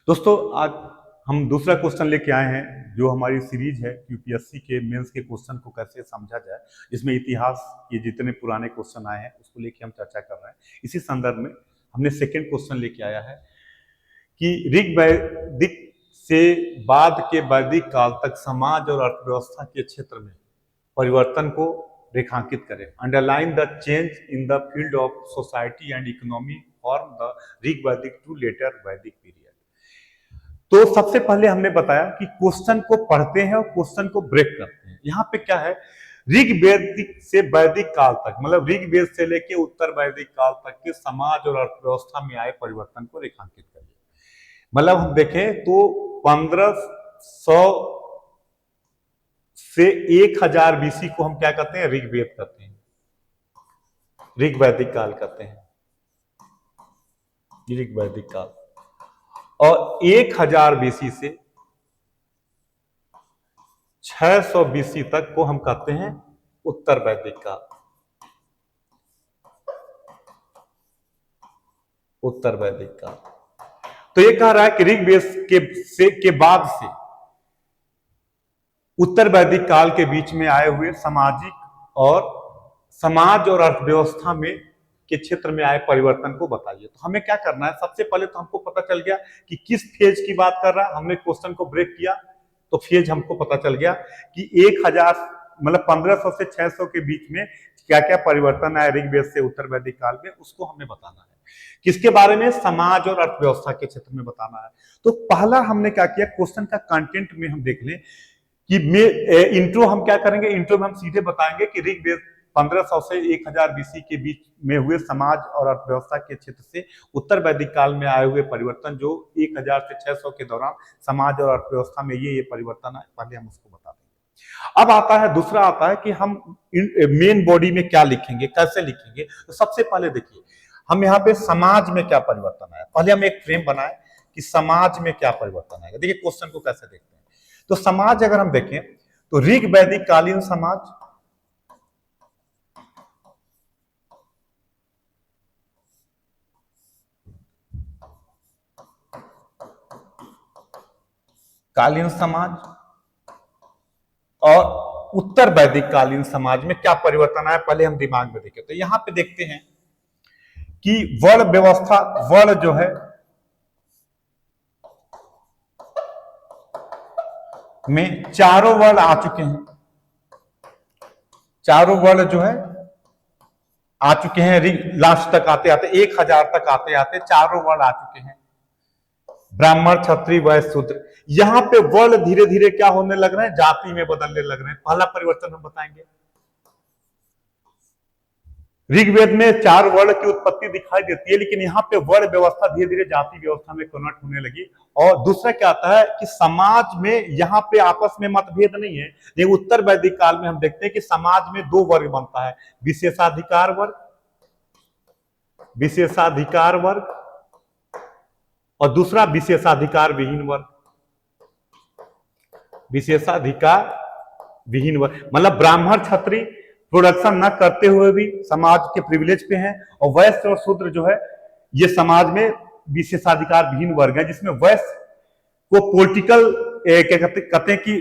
दोस्तों आज हम दूसरा क्वेश्चन लेके आए हैं जो हमारी सीरीज है यूपीएससी के मेंस के क्वेश्चन को कैसे समझा जाए। इसमें इतिहास के जितने पुराने क्वेश्चन आए हैं उसको लेके हम चर्चा कर रहे हैं। इसी संदर्भ में हमने सेकंड क्वेश्चन लेके आया है कि ऋग वैदिक से बाद के वैदिक काल तक समाज और अर्थव्यवस्था के क्षेत्र में परिवर्तन को रेखांकित करें। Underline the change in the field of society and economy form the Rig वैदिक टू लेटर वैदिक पीरियड। तो सबसे पहले हमने बताया कि क्वेश्चन को पढ़ते हैं और क्वेश्चन को ब्रेक करते हैं। यहाँ पे क्या है, ऋग वैदिक से वैदिक काल तक, मतलब ऋग वेद से लेके उत्तर वैदिक काल तक के समाज और अर्थव्यवस्था में आए परिवर्तन को रेखांकित करिए। मतलब हम देखें तो 1500 से 1000 बीसी को हम क्या कहते हैं, ऋग्वेद कहते हैं, ऋग वैदिक काल कहते हैं, ऋग वैदिक काल। और 1000 बीसी से 600 बीसी तक को हम कहते हैं उत्तर वैदिक काल, उत्तर वैदिक काल। तो ये कह रहा है कि ऋग्वेद के बाद से उत्तर वैदिक काल के बीच में आए हुए समाज और अर्थव्यवस्था में के क्षेत्र में आए परिवर्तन को बताइए। तो हमें क्या करना है, सबसे पहले तो हमको पता चल गया कि किस फेज की बात कर रहा है। हमने क्वेश्चन को ब्रेक किया तो फेज हमको पता चल गया कि 1000 मतलब 1500 से 600 के बीच में क्या क्या परिवर्तन आए ऋग्वेद से उत्तर वैदिक काल में, उसको हमें बताना है। किसके बारे में, समाज और अर्थव्यवस्था के क्षेत्र में बताना है। तो पहला हमने क्या किया, क्वेश्चन का कंटेंट में हम देख लें कि इंट्रो हम क्या करेंगे, इंट्रो में हम सीधे बताएंगे कि ऋग्वेद 1500 से 1000 बीसी के बीच में हुए समाज और अर्थव्यवस्था के क्षेत्र से उत्तर वैदिक काल में आए हुए परिवर्तन, जो 1000 से 600 के दौरान समाज और अर्थव्यवस्था में ये परिवर्तन आए, पहले हम उसको बता देंगे। अब आता है दूसरा, आता है कि हम मेन बॉडी में क्या लिखेंगे, कैसे लिखेंगे। तो सबसे पहले देखिए हम यहाँ पे समाज में क्या परिवर्तन आया, पहले हम एक फ्रेम बनाए कि समाज में क्या परिवर्तन आएगा। देखिए क्वेश्चन को कैसे देखते हैं। तो समाज अगर हम देखें तो ऋग वैदिक कालीन समाज, कालीन समाज और उत्तर वैदिक कालीन समाज में क्या परिवर्तन आया, पहले हम दिमाग में देखें। तो यहां पे देखते हैं कि वर्ण व्यवस्था, वर्ण जो है में चारों वर्ण आ चुके हैं, चारों वर्ण जो है आ चुके हैं। लास्ट तक आते आते 1000 तक आते आते चारों वर्ण आ चुके हैं, ब्राह्मण क्षत्रिय वैश्य शूद्र। यहां पे वर्ण धीरे धीरे क्या होने लग रहे हैं, जाति में बदलने लग रहे हैं। पहला परिवर्तन हम बताएंगे, ऋग्वेद में 4 वर्ण की उत्पत्ति दिखाई देती है, लेकिन यहाँ पे वर्ण व्यवस्था धीरे धीरे जाति व्यवस्था में कन्वर्ट होने लगी। और दूसरा क्या आता है कि समाज में यहाँ पे आपस में मतभेद नहीं है, लेकिन उत्तर वैदिक काल में हम देखते हैं कि समाज में 2 वर्ग बनता है, विशेषाधिकार वर्ग, विशेषाधिकार वर्ग, और दूसरा विशेषाधिकार विहीन वर्ग। विशेषाधिकार विहीन वर्ग मतलब ब्राह्मण क्षत्रिय प्रोडक्शन न करते हुए भी समाज के प्रिविलेज पे हैं, और वैश्य और शूद्र जो है ये समाज में विशेषाधिकार विहीन वर्ग है, जिसमें वैश्य को पॉलिटिकल क्या कहते हैं कि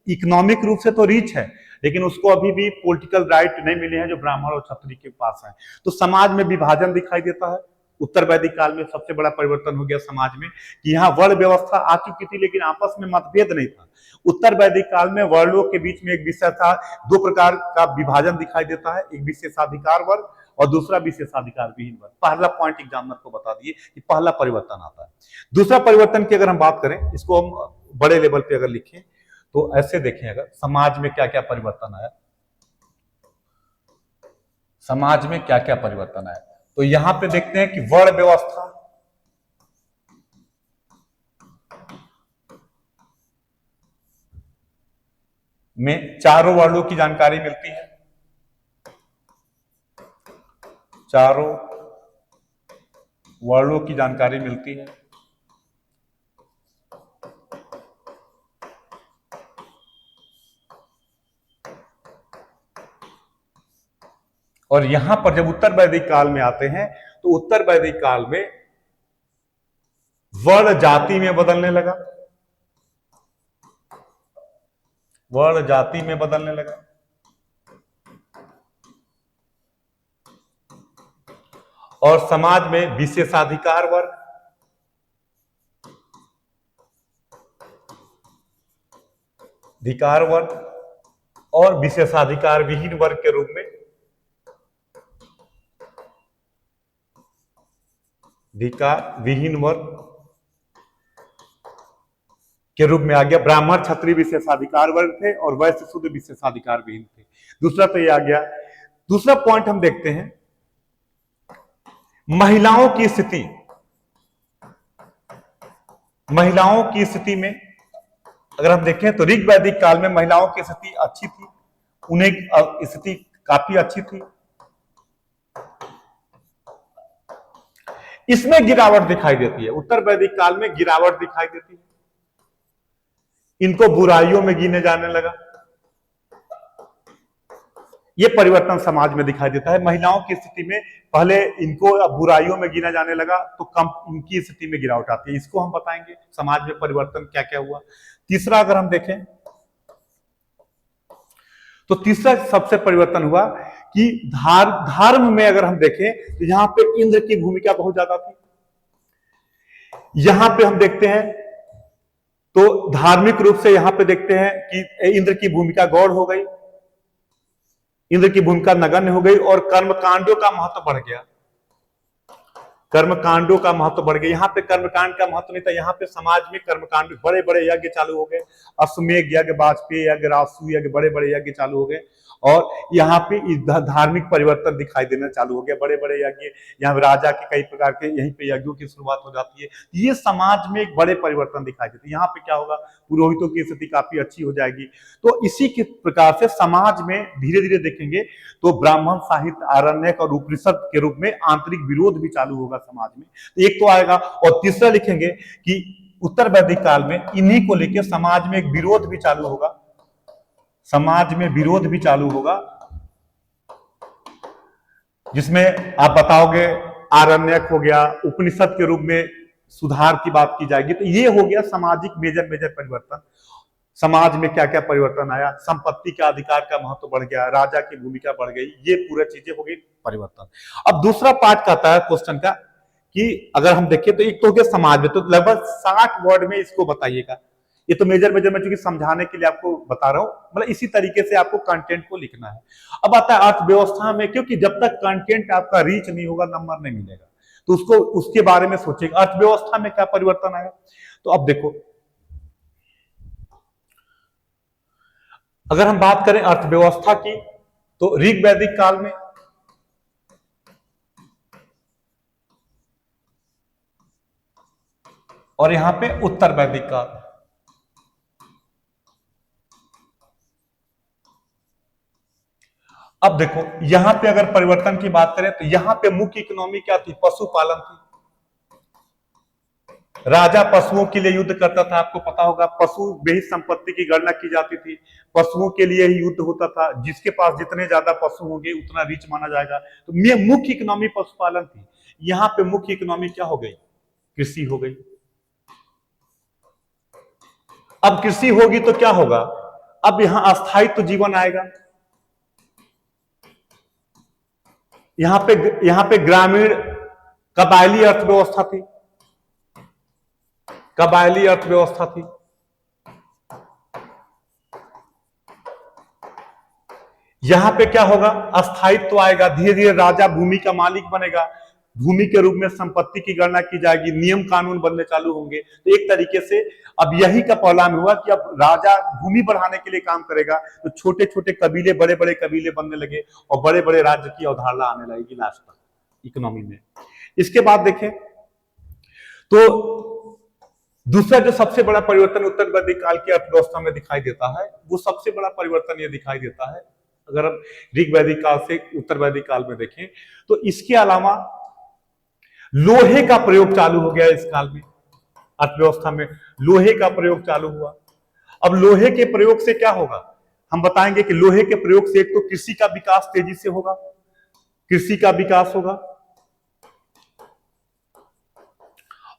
इकोनॉमिक रूप से तो रिच है, लेकिन उसको अभी भी पॉलिटिकल राइट नहीं मिले हैं जो ब्राह्मण और क्षत्रिय के पास है। तो समाज में विभाजन दिखाई देता है। उत्तर वैदिक काल में सबसे बड़ा परिवर्तन हो गया समाज में कि यहाँ वर्ण व्यवस्था आ चुकी थी, लेकिन आपस में मतभेद नहीं था। उत्तर वैदिक काल में वर्णों के बीच में एक विषय था, 2 प्रकार का विभाजन दिखाई देता है, एक विशेषाधिकार वर्ग और दूसरा विशेषाधिकार विहीन वर्ग। पहला पॉइंट एग्जामिनर को बता दिए कि पहला परिवर्तन आता है। दूसरा परिवर्तन की अगर हम बात करें, इसको हम बड़े लेवल पे अगर लिखें तो ऐसे देखें, अगर समाज में क्या क्या परिवर्तन आया, समाज में क्या क्या परिवर्तन आया, तो यहां पे देखते हैं कि वर्ण व्यवस्था में चारों वर्णों की जानकारी मिलती है, चारों वर्णों की जानकारी मिलती है। और यहां पर जब उत्तर वैदिक काल में आते हैं तो उत्तर वैदिक काल में वर्ण जाति में बदलने लगा, वर्ण जाति में बदलने लगा। और समाज में विशेषाधिकार वर्ग, अधिकार वर्ग और विशेषाधिकार विहीन वर्ग के रूप में, अधिकार विहीन वर्ग के रूप में आ गया। ब्राह्मण क्षत्रिय विशेषाधिकार वर्ग थे और वैश्य शूद्र विशेषाधिकार विहीन थे। दूसरा तो ये आ गया। दूसरा पॉइंट हम देखते हैं, महिलाओं की स्थिति। महिलाओं की स्थिति में अगर हम देखें तो ऋग वैदिक काल में महिलाओं की स्थिति अच्छी थी, उन्हें स्थिति काफी अच्छी थी। इसमें गिरावट दिखाई देती है, उत्तर वैदिक काल में गिरावट दिखाई देती है, इनको बुराइयों में गिने जाने लगा। यह परिवर्तन समाज में दिखाई देता है। महिलाओं की स्थिति में पहले इनको बुराइयों में गिना जाने लगा तो कम इनकी स्थिति में गिरावट आती है। इसको हम बताएंगे समाज में परिवर्तन क्या क्या हुआ। तीसरा अगर हम देखें तो तीसरा सबसे परिवर्तन हुआ कि धर्म में अगर हम देखें तो यहां पे इंद्र की भूमिका बहुत ज्यादा थी। यहां पे हम देखते हैं तो धार्मिक रूप से यहां पे देखते हैं कि इंद्र की भूमिका गौड़ हो गई, इंद्र की भूमिका नगण्य हो गई और कर्मकांडों का महत्व बढ़ गया। कर्मकांडों का महत्व बढ़ गया। यहाँ पे कर्मकांड का महत्व नहीं था, यहाँ पे समाज में कर्मकांड बड़े बड़े यज्ञ चालू हो गए, अश्वमेध यज्ञ, वाजपेयी यज्ञ, राजसूय यज्ञ, बड़े बड़े यज्ञ चालू हो गए और यहाँ पे धार्मिक परिवर्तन दिखाई देना चालू हो गया। बड़े बड़े यज्ञ, यहाँ राजा के कई प्रकार के यहीं पे यज्ञों की शुरुआत हो जाती है। ये समाज में एक बड़े परिवर्तन दिखाई देते हैं। यहाँ पे क्या होगा, पुरोहितों की स्थिति काफी अच्छी हो जाएगी। तो इसी के प्रकार से समाज में धीरे धीरे देखेंगे तो ब्राह्मण साहित्य, आरण्यक और उपनिषद के रूप में आंतरिक विरोध भी चालू होगा समाज में। तो एक तो आएगा और तीसरा लिखेंगे कि उत्तर वैदिक काल में इन्हीं को लेकर समाज में एक विरोध भी चालू होगा, समाज में विरोध भी चालू होगा, जिसमें आप बताओगे आरण्यक हो गया, उपनिषद के रूप में सुधार की बात की जाएगी। तो ये हो गया सामाजिक मेजर मेजर परिवर्तन। समाज में क्या क्या परिवर्तन आया, संपत्ति का अधिकार का महत्व बढ़ गया, राजा की भूमिका बढ़ गई, ये पूरा चीजें हो गई परिवर्तन। अब दूसरा पार्ट कहता है क्वेश्चन का कि अगर हम देखें तो एक तो हो गया समाज में, तो लगभग 60 वर्ड में इसको बताइएगा। ये तो मेजर मेजर में चूंकि समझाने के लिए आपको बता रहा हूं, मतलब इसी तरीके से आपको कंटेंट को लिखना है। अब आता है अर्थव्यवस्था में, क्योंकि जब तक कंटेंट आपका रीच नहीं होगा नंबर नहीं मिलेगा, तो उसको उसके बारे में सोचेगा। अर्थव्यवस्था में क्या परिवर्तन आया, तो अब देखो अगर हम बात करें अर्थव्यवस्था की तो ऋग वैदिक काल में और यहां पे उत्तर वैदिक काल, अब देखो यहां पे अगर परिवर्तन की बात करें तो यहां पे मुख्य इकोनॉमी क्या थी, पशुपालन थी। राजा पशुओं के लिए युद्ध करता था, आपको पता होगा पशु बेही संपत्ति की गणना की जाती थी, पशुओं के लिए ही युद्ध होता था, जिसके पास जितने ज्यादा पशु होंगे उतना रिच माना जाएगा। तो मुख्य इकोनॉमी पशुपालन थी। यहां पे मुख्य इकोनॉमी क्या हो गई, कृषि हो गई। अब कृषि होगी तो क्या होगा, अब यहां अस्थायित्व जीवन आएगा। यहां पे ग्रामीण कबायली अर्थव्यवस्था थी, कबायली अर्थव्यवस्था थी। यहां पे क्या होगा, अस्थायित्व आएगा। धीरे धीरे राजा भूमि का मालिक बनेगा, भूमि के रूप में संपत्ति की गणना की जाएगी, नियम कानून बनने चालू होंगे। तो एक तरीके से अब यही का परिणाम हुआ कि अब राजा भूमि बढ़ाने के लिए काम करेगा, तो छोटे छोटे कबीले बड़े बड़े कबीले बनने लगे और बड़े बड़े राज्य की अवधारणा आने लगेगी लास्ट तक इकोनॉमी में। इसके बाद देखें तो दूसरा जो सबसे बड़ा परिवर्तन उत्तर वैदिक काल की अर्थव्यवस्था में दिखाई देता है, वो सबसे बड़ा परिवर्तन ये दिखाई देता है अगर हम ऋग वैदिक काल से उत्तर वैदिक काल में देखें तो इसके अलावा लोहे का प्रयोग चालू हो गया। इस काल में अर्थव्यवस्था में लोहे का प्रयोग चालू हुआ। अब लोहे के प्रयोग से क्या होगा, हम बताएंगे कि लोहे के प्रयोग से एक तो कृषि का विकास तेजी से होगा, कृषि का विकास होगा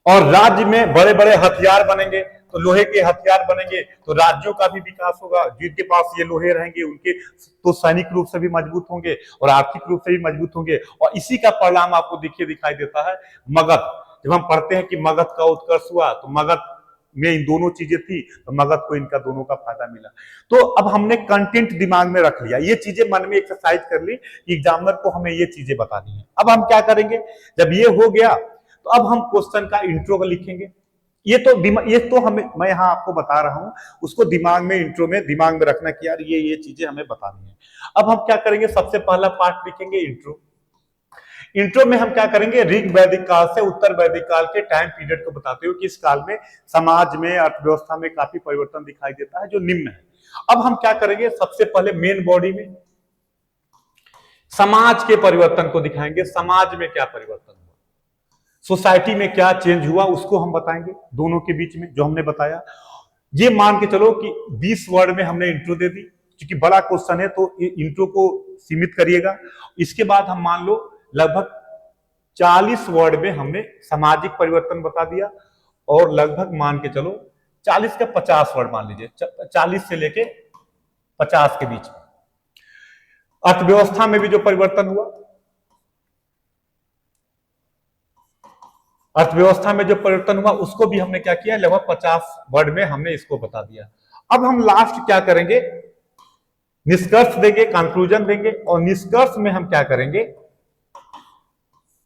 और राज्य में बड़े बड़े हथियार बनेंगे तो लोहे के हथियार बनेंगे तो राज्यों का भी विकास होगा। जिनके पास ये लोहे रहेंगे उनके तो सैनिक रूप से भी मजबूत होंगे और आर्थिक रूप से भी मजबूत होंगे। और इसी का परिणाम आपको देखिए दिखाई देता है मगध। जब हम पढ़ते हैं कि मगध का उत्कर्ष हुआ तो मगध में इन दोनों चीजें थी तो मगध को इनका दोनों का फायदा मिला। तो अब हमने कंटेंट दिमाग में रख लिया, ये चीजें मन में एक्सरसाइज कर ली कि एग्जामिनर को हमें ये चीजें बतानी है। अब हम क्या करेंगे, जब ये हो गया तो अब हम क्वेश्चन का इंट्रो लिखेंगे। ये तो हमें मैं यहां आपको बता रहा हूं, उसको दिमाग में इंट्रो में दिमाग में रखना कि यार ये चीजें हमें बतानी है। अब हम क्या करेंगे, सबसे पहला पार्ट लिखेंगे इंट्रो। इंट्रो में हम क्या करेंगे, ऋग वैदिक काल से उत्तर वैदिक काल के टाइम पीरियड को बताते हुए कि इस काल में समाज में अर्थव्यवस्था में काफी परिवर्तन दिखाई देता है जो निम्न है। अब हम क्या करेंगे, सबसे पहले मेन बॉडी में समाज के परिवर्तन को दिखाएंगे। समाज में क्या परिवर्तन हुआ, सोसाइटी में क्या चेंज हुआ उसको हम बताएंगे दोनों के बीच में जो हमने बताया। ये मान के चलो कि 20 वर्ड में हमने इंट्रो दे दी, क्योंकि बड़ा क्वेश्चन है तो इंट्रो को सीमित करिएगा। इसके बाद हम मान लो लगभग 40 वर्ड में हमने सामाजिक परिवर्तन बता दिया और लगभग मान के चलो 40 का 50 वर्ड मान लीजिए, 40 से लेके 50 के बीच में अर्थव्यवस्था में भी जो परिवर्तन हुआ, अर्थव्यवस्था में जो परिवर्तन हुआ उसको भी हमने क्या किया, लगभग 50 वर्ड में हमने इसको बता दिया। अब हम लास्ट क्या करेंगे, निष्कर्ष देंगे, कंक्लूजन देंगे और निष्कर्ष में हम क्या करेंगे,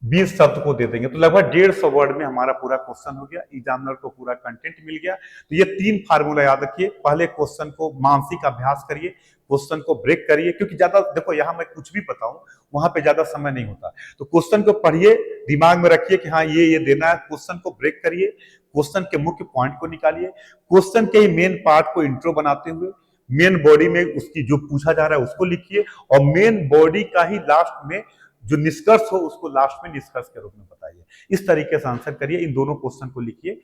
20 शब्द को दे देंगे। तो लगभग 150 वर्ड में हमारा पूरा क्वेश्चन हो गया, एग्जामिनर को पूरा कंटेंट मिल गया। तो ये 3 फार्मूला याद रखिए, पहले क्वेश्चन को मानसिक अभ्यास करिए, क्वेश्चन को ब्रेक करिए, क्योंकि ज्यादा देखो यहां मैं कुछ भी बताऊं वहां पे ज्यादा समय नहीं होता। तो क्वेश्चन को पढ़िए, दिमाग में रखिए कि हाँ ये देना है, क्वेश्चन को ब्रेक करिए, क्वेश्चन के मुख्य पॉइंट को निकालिए, क्वेश्चन के मेन पार्ट को इंट्रो बनाते हुए मेन बॉडी में उसकी जो पूछा जा रहा है उसको लिखिए और मेन बॉडी का ही लास्ट में जो निष्कर्ष हो उसको लास्ट में निष्कर्ष के रूप में बताइए। इस तरीके से आंसर करिए, इन दोनों क्वेश्चन को लिखिए।